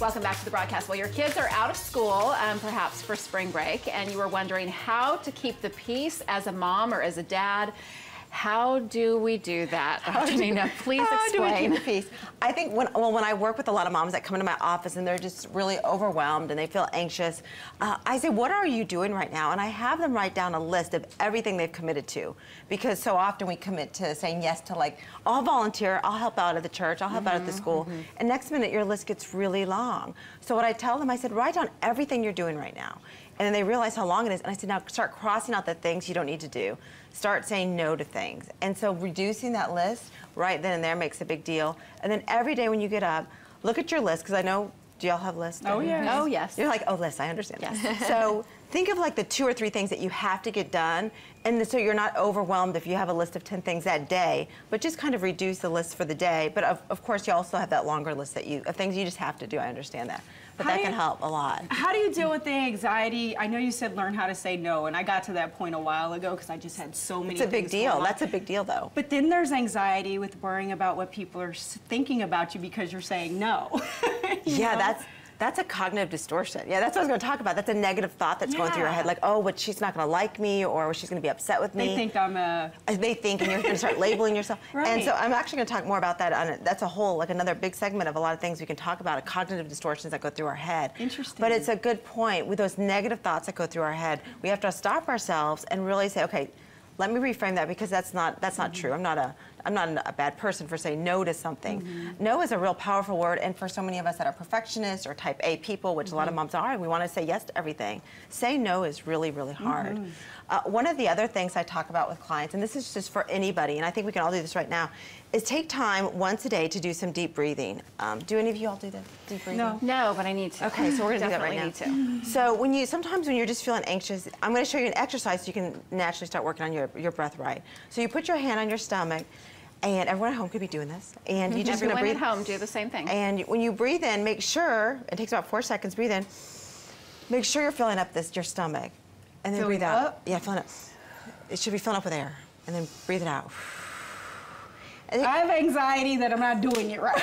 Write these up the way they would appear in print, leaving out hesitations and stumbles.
Welcome back to the broadcast. Well, your kids are out of school, perhaps for spring break, and you were wondering how to keep the peace as a mom or as a dad. How do we do that? Janina, please explain. How do we keep the peace? I think when I work with a lot of moms that come into my office and they're just really overwhelmed and they feel anxious, I say, what are you doing right now? And I have them write down a list of everything they've committed to. Because so often we commit to saying yes to, like, I'll volunteer, I'll help out at the church, I'll help out at the school. And next minute your list gets really long. So what I tell them, I said, write down everything you're doing right now. And then they realize how long it is. And I said, now start crossing out the things you don't need to do. Start saying no to things. And so reducing that list right then and there makes a big deal. And then every day when you get up, look at your list, because I know, do y'all have lists? Oh, yes. Oh, yes. You're like, oh, list, I understand. Yes. So think of like the 2 or 3 things that you have to get done, and so you're not overwhelmed if you have a list of 10 things that day, but just kind of reduce the list for the day. But of course, you also have that longer list of things you just have to do. I understand that. But that can help a lot. How do you deal with the anxiety? I know you said learn how to say no, and I got to that point a while ago because I just had so many things. It's a big deal. That's a big deal, though. But then there's anxiety with worrying about what people are thinking about you because you're saying no. Yeah, that's a cognitive distortion. Yeah, that's what I was going to talk about. That's a negative thought that's going through your head, like, oh, but she's not going to like me, or she's going to be upset with me. They think I'm a... They think, and you're going to start labeling yourself. Right. And so I'm actually going to talk more about that. That's a whole, like, another big segment of a lot of things we can talk about, cognitive distortions that go through our head. Interesting. But it's a good point. With those negative thoughts that go through our head, we have to stop ourselves and really say, okay, let me reframe that, because that's not true. I'm not a bad person for saying no to something. No is a real powerful word, and for so many of us that are perfectionists or type A people, which a lot of moms are, and we want to say yes to everything, say no is really, really hard. One of the other things I talk about with clients, and this is just for anybody, and I think we can all do this right now, is take time once a day to do some deep breathing. Do any of you all do the deep breathing? No. No, but I need to. Okay, so we're going to do that right now. Definitely need to. So sometimes when you're just feeling anxious, I'm going to show you an exercise so you can naturally start working on your breath right. So you put your hand on your stomach, and everyone at home could be doing this. And you just going to breathe. Everyone at home do the same thing. And when you breathe in, make sure, it takes about 4 seconds, breathe in, make sure you're filling up your stomach. And then breathe out. Yeah, filling up. It should be filling up with air. And then breathe it out. I have anxiety that I'm not doing it right.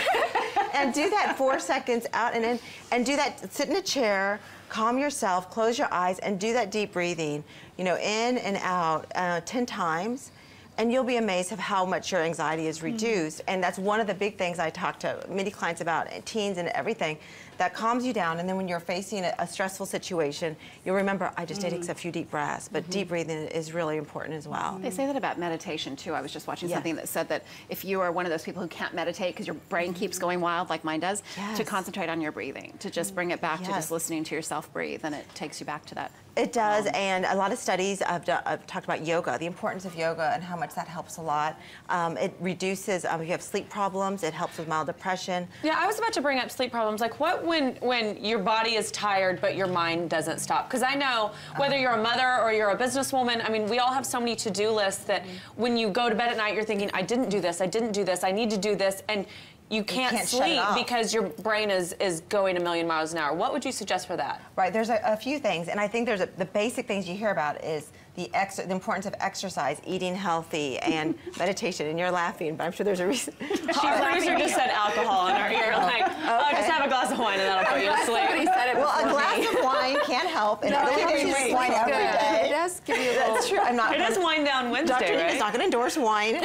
And do that 4 seconds out and in, and do that, sit in a chair, calm yourself, close your eyes, and do that deep breathing, in and out 10 times. And you'll be amazed of how much your anxiety is reduced. And that's one of the big things I talk to many clients about, teens and everything, that calms you down. And then when you're facing a stressful situation, you'll remember, I just did take a few deep breaths. But deep breathing is really important as well. They say that about meditation, too. I was just watching something that said that if you are one of those people who can't meditate because your brain keeps going wild, like mine does, to concentrate on your breathing, to just bring it back to just listening to yourself breathe, and it takes you back to that. It does, and a lot of studies have talked about yoga, the importance of yoga and how much that helps a lot. It reduces, if you have sleep problems, it helps with mild depression. Yeah, I was about to bring up sleep problems. Like, what when your body is tired but your mind doesn't stop? Because I know whether you're a mother or you're a businesswoman, I mean, we all have so many to-do lists that when you go to bed at night, you're thinking, I didn't do this, I didn't do this, I need to do this, and you can't sleep because your brain is going 1,000,000 miles an hour. What would you suggest for that? Right, there's a few things, and I think there's the basic things you hear about is the importance of exercise, eating healthy, and meditation. And you're laughing, but I'm sure there's a reason. Our producer just said alcohol in our ear, like, oh, just have a glass of wine and that'll put you to sleep. Somebody said it before a glass of wine can help. And I don't drink wine every day. It does give you a little... That's true. It is Wine Down Wednesday, Dr. right? is not going to endorse wine.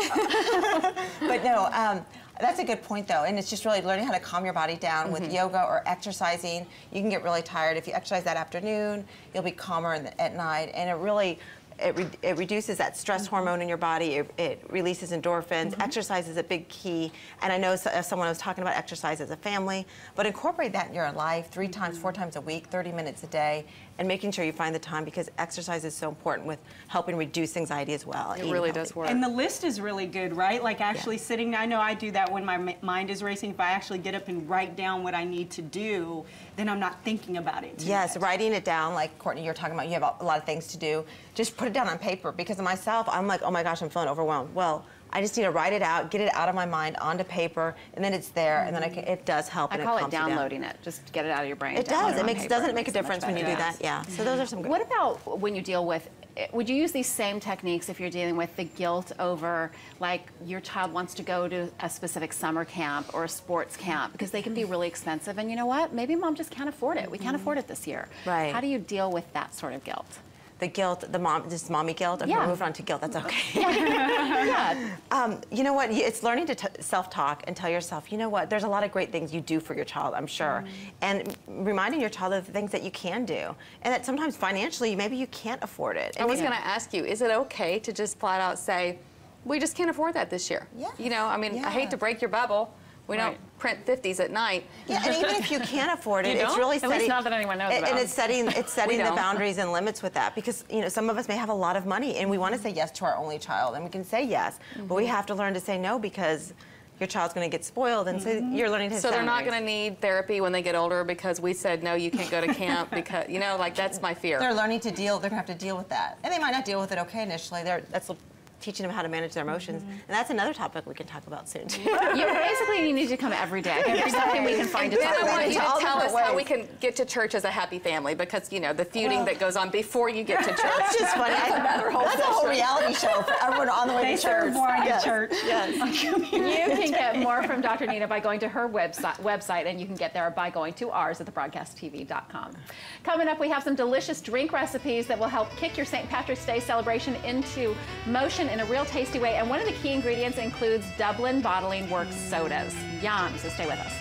But no, that's a good point, though, and it's just really learning how to calm your body down with yoga or exercising. You can get really tired. If you exercise that afternoon, you'll be calmer at night, and it really... It reduces that stress hormone in your body. It releases endorphins. Exercise is a big key. And I know someone was talking about exercise as a family, but incorporate that in your life 3 times, 4 times a week, 30 minutes a day, and making sure you find the time, because exercise is so important with helping reduce anxiety as well. It really does work. And the list is really good, right? Like actually sitting, I know I do that when my mind is racing. If I actually get up and write down what I need to do, then I'm not thinking about it too much. Writing it down, like Courtney, you're talking about, you have a lot of things to do. Just put it down on paper, because of myself, I'm like, oh my gosh, I'm feeling overwhelmed. Well, I just need to write it out, get it out of my mind onto paper, and then it's there, and then it does help. I call it downloading it. Just get it out of your brain. It does. Doesn't it make a difference when you do that? Yeah. So those are some good. What about when you deal with would you use these same techniques if you're dealing with the guilt over, like, your child wants to go to a specific summer camp or a sports camp, because they can be really expensive, and you know what? Maybe mom just can't afford it. We can't afford it this year. Right. How do you deal with that sort of guilt? The guilt, just mommy guilt. If we're moving on to guilt, that's okay. Yeah. You know what? It's learning to self-talk and tell yourself, you know what? There's a lot of great things you do for your child, I'm sure. And reminding your child of the things that you can do. And that sometimes financially, maybe you can't afford it. I was going to ask you, is it okay to just flat out say, we just can't afford that this year? Yeah. You know, I mean, I hate to break your bubble. We don't print 50s at night. Yeah, and even if you can't afford it, You it's don't? really At setting. least not that anyone knows about. And it's setting the don't. boundaries and limits with that, because you know some of us may have a lot of money and we want to say yes to our only child, and we can say yes, but we have to learn to say no, because your child's going to get spoiled, and so you're learning to. So they're not going to need therapy when they get older because we said no, you can't go to camp, because you know, like, that's my fear. They're learning to deal. They're going to have to deal with that, and they might not deal with it okay initially. That's teaching them how to manage their emotions, and that's another topic we can talk about soon too. You need to come every day. There's something we can find to talk I about. want you to all tell us different how we ways. can get to church as a happy family, because you know the feuding that goes on before you get to church. It's just funny. That's a whole reality show for everyone on the way They to serve church. more in Yes. church. Yes. You can get more from Dr. Nina by going to her website, and you can get there by going to ours at thebroadcasttv.com. Coming up, we have some delicious drink recipes that will help kick your St. Patrick's Day celebration into motion in a real tasty way. And one of the key ingredients includes Dublin Bottling Works sodas. Yum, so stay with us.